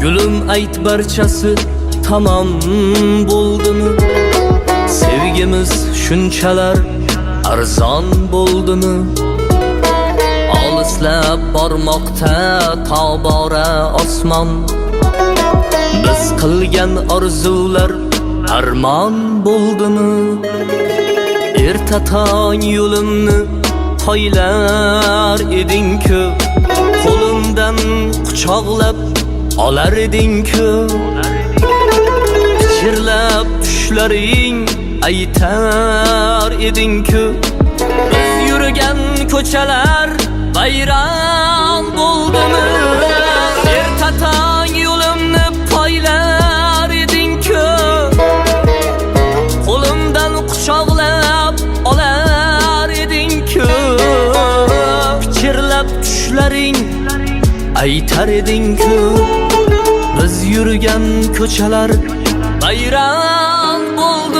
Gülüm ayt barchasi tamam bo'ldimi? Sevgimiz shunchalar arzon bo'ldimi? Olislab bormoqda tobora osmon. Biz qilgan orzular armon bo'ldimi? Erta tong yo'limni poylar eding-ku, qo'limdan quchoqlab olar eding-ku. Pichirlab tushlaring aytar eding-ku. Biz yurgan ko'chalar bayram bo'ldimi? Erta tong yo'limni poylar eding-ku, qo'limdan quchoqlab olar eding-ku. Pichirlab tushlaring aytar eding-ku. Biz yurgan ko'chalar bayram bo'ldi.